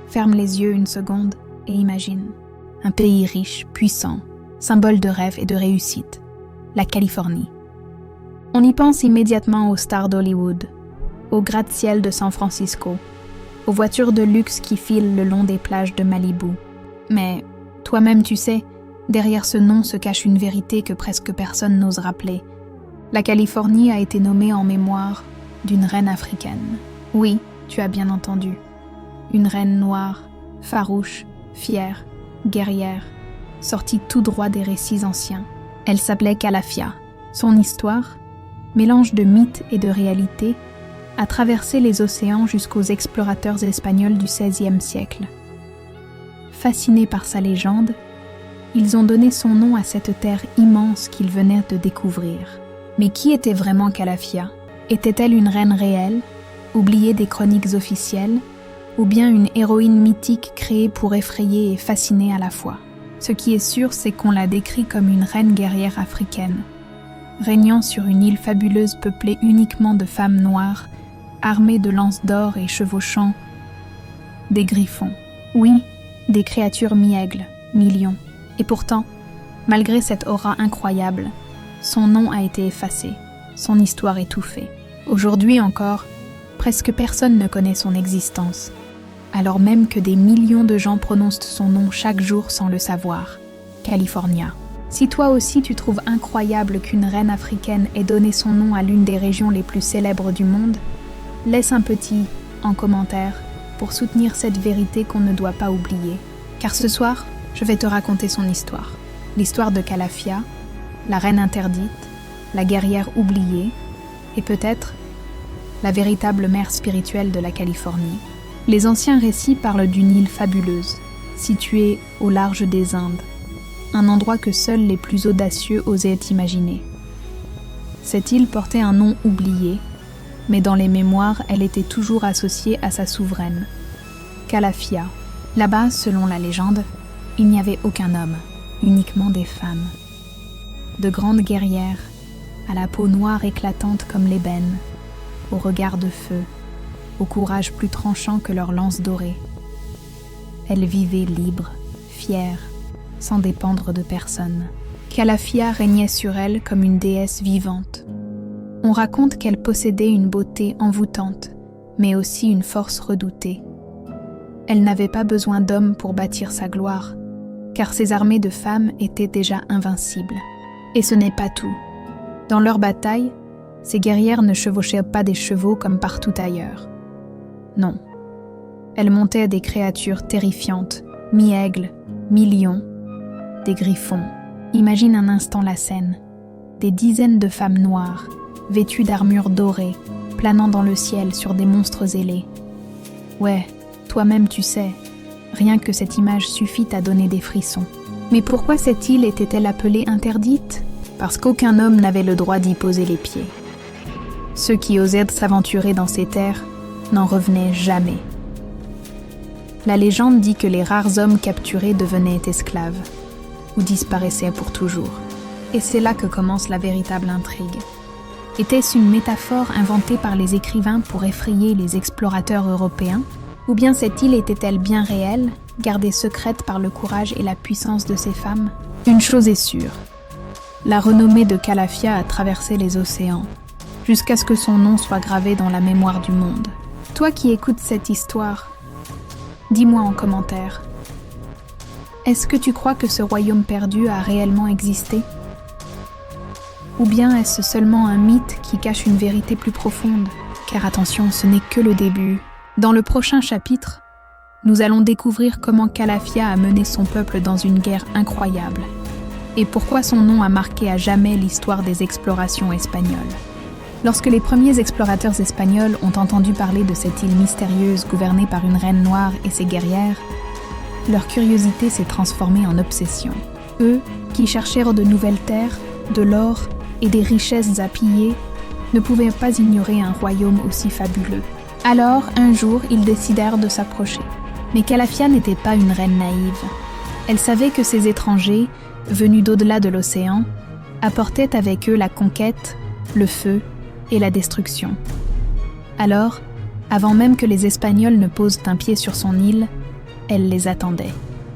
Ferme les yeux une seconde et imagine. Un pays riche, puissant, symbole de rêve et de réussite. La Californie. On y pense immédiatement aux stars d'Hollywood, aux gratte-ciel de San Francisco, aux voitures de luxe qui filent le long des plages de Malibu. Mais toi-même tu sais, derrière ce nom se cache une vérité que presque personne n'ose rappeler. La Californie a été nommée en mémoire d'une reine africaine. Oui, tu as bien entendu. Une reine noire, farouche, fière, guerrière, sortie tout droit des récits anciens. Elle s'appelait Calafia. Son histoire, mélange de mythe et de réalité, a traversé les océans jusqu'aux explorateurs espagnols du XVIe siècle. Fascinés par sa légende, ils ont donné son nom à cette terre immense qu'ils venaient de découvrir. Mais qui était vraiment Calafia ? Était-elle une reine réelle, oubliée des chroniques officielles, ou bien une héroïne mythique créée pour effrayer et fasciner à la fois ? Ce qui est sûr, c'est qu'on la décrit comme une reine guerrière africaine, régnant sur une île fabuleuse peuplée uniquement de femmes noires, armées de lances d'or et chevauchant des griffons. Oui, des créatures mi-aigles, mi-lions. Et pourtant, malgré cette aura incroyable, son nom a été effacé, son histoire étouffée. Aujourd'hui encore, presque personne ne connaît son existence, alors même que des millions de gens prononcent son nom chaque jour sans le savoir. California. Si toi aussi tu trouves incroyable qu'une reine africaine ait donné son nom à l'une des régions les plus célèbres du monde, laisse un petit en commentaire pour soutenir cette vérité qu'on ne doit pas oublier. Car ce soir, je vais te raconter son histoire. L'histoire de Calafia, la reine interdite, la guerrière oubliée, et peut-être la véritable mère spirituelle de la Californie. Les anciens récits parlent d'une île fabuleuse, située au large des Indes, un endroit que seuls les plus audacieux osaient imaginer. Cette île portait un nom oublié, mais dans les mémoires, elle était toujours associée à sa souveraine, Calafia. Là-bas, selon la légende, il n'y avait aucun homme, uniquement des femmes. De grandes guerrières, à la peau noire éclatante comme l'ébène, au regard de feu, au courage plus tranchant que leurs lances dorées. Elles vivaient libres, fières, sans dépendre de personne. Calafia régnait sur elle comme une déesse vivante. On raconte qu'elle possédait une beauté envoûtante, mais aussi une force redoutée. Elle n'avait pas besoin d'hommes pour bâtir sa gloire, car ses armées de femmes étaient déjà invincibles. Et ce n'est pas tout. Dans leurs batailles, ces guerrières ne chevauchaient pas des chevaux comme partout ailleurs. Non. Elles montaient des créatures terrifiantes, mi-aigles, mi-lions, des griffons. Imagine un instant la scène. Des dizaines de femmes noires, vêtues d'armures dorées, planant dans le ciel sur des monstres ailés. Ouais, toi-même tu sais, rien que cette image suffit à donner des frissons. Mais pourquoi cette île était-elle appelée interdite ? Parce qu'aucun homme n'avait le droit d'y poser les pieds. Ceux qui osaient s'aventurer dans ces terres n'en revenaient jamais. La légende dit que les rares hommes capturés devenaient esclaves, ou disparaissaient pour toujours. Et c'est là que commence la véritable intrigue. Était-ce une métaphore inventée par les écrivains pour effrayer les explorateurs européens ? Ou bien cette île était-elle bien réelle, gardée secrète par le courage et la puissance de ces femmes ? Une chose est sûre, la renommée de Calafia a traversé les océans, jusqu'à ce que son nom soit gravé dans la mémoire du monde. Toi qui écoutes cette histoire, dis-moi en commentaire, est-ce que tu crois que ce royaume perdu a réellement existé ? Ou bien est-ce seulement un mythe qui cache une vérité plus profonde ? Car attention, ce n'est que le début. Dans le prochain chapitre, nous allons découvrir comment Calafia a mené son peuple dans une guerre incroyable et pourquoi son nom a marqué à jamais l'histoire des explorations espagnoles. Lorsque les premiers explorateurs espagnols ont entendu parler de cette île mystérieuse gouvernée par une reine noire et ses guerrières, leur curiosité s'est transformée en obsession. Eux, qui cherchèrent de nouvelles terres, de l'or et des richesses à piller, ne pouvaient pas ignorer un royaume aussi fabuleux. Alors, un jour, ils décidèrent de s'approcher. Mais Calafia n'était pas une reine naïve. Elle savait que ces étrangers, venus d'au-delà de l'océan, apportaient avec eux la conquête, le feu et la destruction. Alors, avant même que les Espagnols ne posent un pied sur son île, elle les attendait.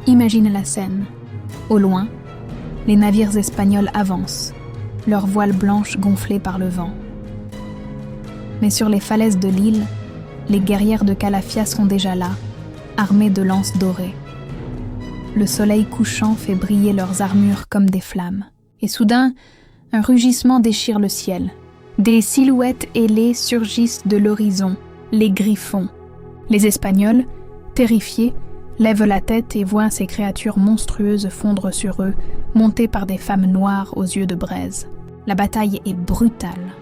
Imagine la scène. Au loin, les navires espagnols avancent, leurs voiles blanches gonflées par le vent. Mais sur les falaises de l'île, les guerrières de Calafia sont déjà là, armées de lances dorées. Le soleil couchant fait briller leurs armures comme des flammes. Et soudain, un rugissement déchire le ciel. Des silhouettes ailées surgissent de l'horizon, les griffons. Les Espagnols, terrifiés, lèvent la tête et voient ces créatures monstrueuses fondre sur eux, montées par des femmes noires aux yeux de braise. La bataille est brutale.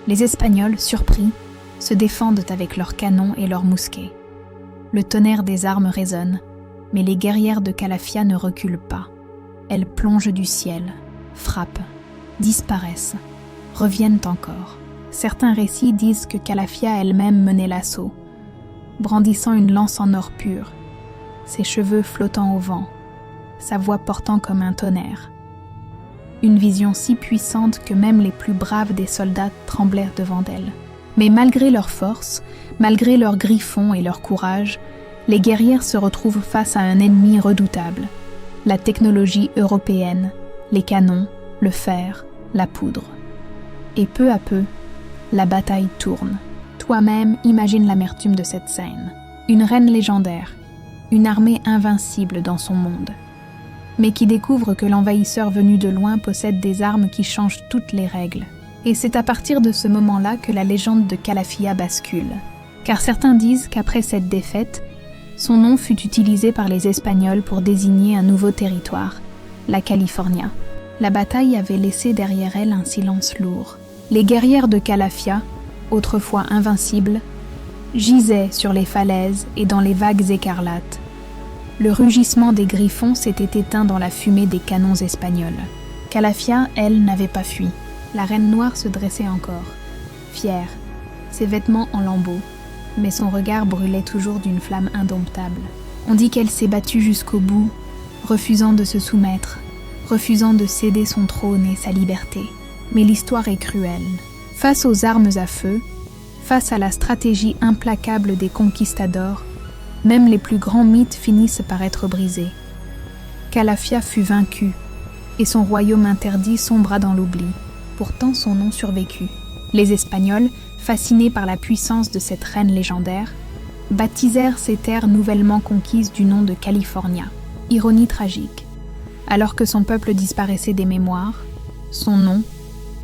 Les Espagnols, surpris, se défendent avec leurs canons et leurs mousquets. Le tonnerre des armes résonne, mais les guerrières de Calafia ne reculent pas. Elles plongent du ciel, frappent, disparaissent, reviennent encore. Certains récits disent que Calafia elle-même menait l'assaut, brandissant une lance en or pur, ses cheveux flottant au vent, sa voix portant comme un tonnerre. Une vision si puissante que même les plus braves des soldats tremblèrent devant elle. Mais malgré leur force, malgré leurs griffons et leur courage, les guerrières se retrouvent face à un ennemi redoutable. La technologie européenne, les canons, le fer, la poudre. Et peu à peu, la bataille tourne. Toi-même, imagine l'amertume de cette scène. Une reine légendaire, une armée invincible dans son monde, mais qui découvre que l'envahisseur venu de loin possède des armes qui changent toutes les règles. Et c'est à partir de ce moment-là que la légende de Calafia bascule. Car certains disent qu'après cette défaite, son nom fut utilisé par les Espagnols pour désigner un nouveau territoire, la California. La bataille avait laissé derrière elle un silence lourd. Les guerrières de Calafia, autrefois invincibles, gisaient sur les falaises et dans les vagues écarlates. Le rugissement des griffons s'était éteint dans la fumée des canons espagnols. Calafia, elle, n'avait pas fui. La reine noire se dressait encore, fière, ses vêtements en lambeaux, mais son regard brûlait toujours d'une flamme indomptable. On dit qu'elle s'est battue jusqu'au bout, refusant de se soumettre, refusant de céder son trône et sa liberté. Mais l'histoire est cruelle. Face aux armes à feu, face à la stratégie implacable des conquistadors, même les plus grands mythes finissent par être brisés. Calafia fut vaincue, et son royaume interdit sombra dans l'oubli. Pourtant son nom survécut. Les Espagnols, fascinés par la puissance de cette reine légendaire, baptisèrent ces terres nouvellement conquises du nom de California. Ironie tragique. Alors que son peuple disparaissait des mémoires, son nom,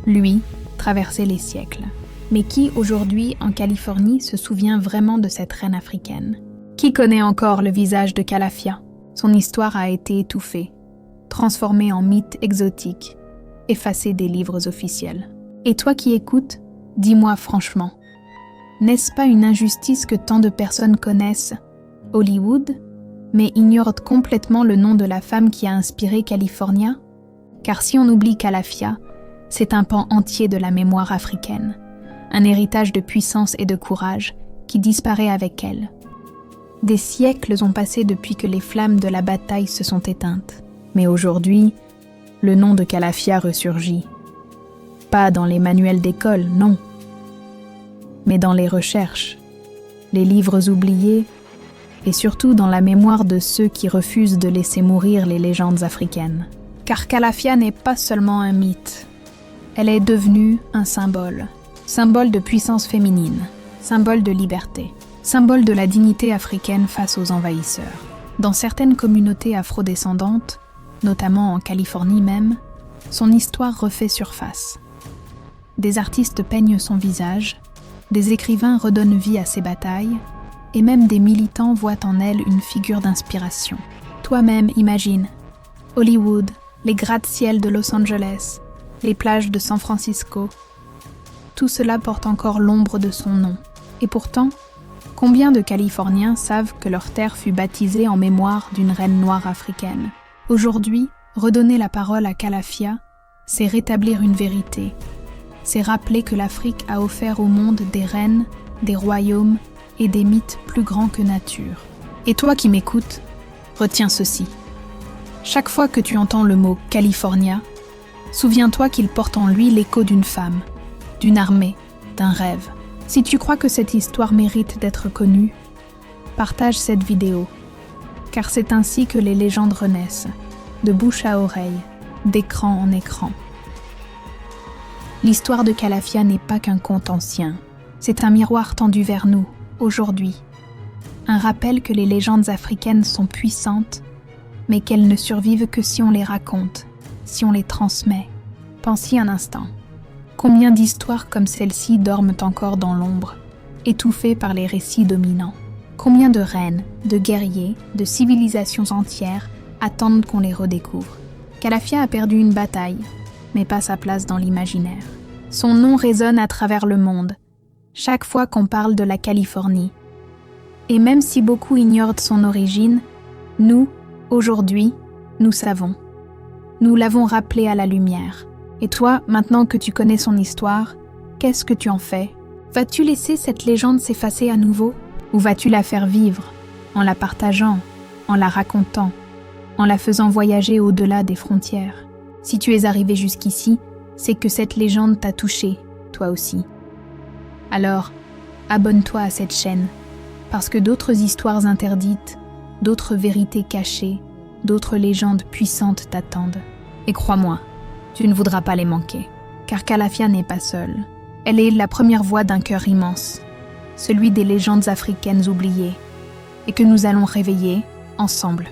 lui, traversait les siècles. Mais qui, aujourd'hui, en Californie, se souvient vraiment de cette reine africaine? Qui connaît encore le visage de Calafia? Son histoire a été étouffée, transformée en mythe exotique, effacée des livres officiels. Et toi qui écoutes, dis-moi franchement, n'est-ce pas une injustice que tant de personnes connaissent Hollywood, mais ignorent complètement le nom de la femme qui a inspiré California? Car si on oublie Calafia, c'est un pan entier de la mémoire africaine, un héritage de puissance et de courage qui disparaît avec elle. Des siècles ont passé depuis que les flammes de la bataille se sont éteintes. Mais aujourd'hui, le nom de Calafia ressurgit. Pas dans les manuels d'école, non. Mais dans les recherches, les livres oubliés, et surtout dans la mémoire de ceux qui refusent de laisser mourir les légendes africaines. Car Calafia n'est pas seulement un mythe. Elle est devenue un symbole. Symbole de puissance féminine, symbole de liberté, symbole de la dignité africaine face aux envahisseurs. Dans certaines communautés afrodescendantes, notamment en Californie même, son histoire refait surface. Des artistes peignent son visage, des écrivains redonnent vie à ses batailles, et même des militants voient en elle une figure d'inspiration. Toi-même, imagine, Hollywood, les gratte-ciel de Los Angeles, les plages de San Francisco, tout cela porte encore l'ombre de son nom. Et pourtant, combien de Californiens savent que leur terre fut baptisée en mémoire d'une reine noire africaine? Aujourd'hui, redonner la parole à Calafia, c'est rétablir une vérité. C'est rappeler que l'Afrique a offert au monde des reines, des royaumes et des mythes plus grands que nature. Et toi qui m'écoutes, retiens ceci. Chaque fois que tu entends le mot California, souviens-toi qu'il porte en lui l'écho d'une femme, d'une armée, d'un rêve. Si tu crois que cette histoire mérite d'être connue, partage cette vidéo. car c'est ainsi que les légendes renaissent, de bouche à oreille, d'écran en écran. L'histoire de Calafia n'est pas qu'un conte ancien, c'est un miroir tendu vers nous, aujourd'hui. Un rappel que les légendes africaines sont puissantes, mais qu'elles ne survivent que si on les raconte, si on les transmet. Pensez un instant. Combien d'histoires comme celle-ci dorment encore dans l'ombre, étouffées par les récits dominants? Combien de reines, de guerriers, de civilisations entières attendent qu'on les redécouvre? Calafia a perdu une bataille, mais pas sa place dans l'imaginaire. Son nom résonne à travers le monde, chaque fois qu'on parle de la Californie. Et même si beaucoup ignorent son origine, nous, aujourd'hui, nous savons. Nous l'avons rappelé à la lumière. Et toi, maintenant que tu connais son histoire, qu'est-ce que tu en fais? Vas-tu laisser cette légende s'effacer à nouveau? Ou vas-tu la faire vivre, en la partageant, en la racontant, en la faisant voyager au-delà des frontières? Si tu es arrivé jusqu'ici, c'est que cette légende t'a touché, toi aussi. Alors, abonne-toi à cette chaîne, parce que d'autres histoires interdites, d'autres vérités cachées, d'autres légendes puissantes t'attendent. Et crois-moi, tu ne voudras pas les manquer, car Calafia n'est pas seule. Elle est la première voix d'un cœur immense, celui des légendes africaines oubliées, et que nous allons réveiller ensemble.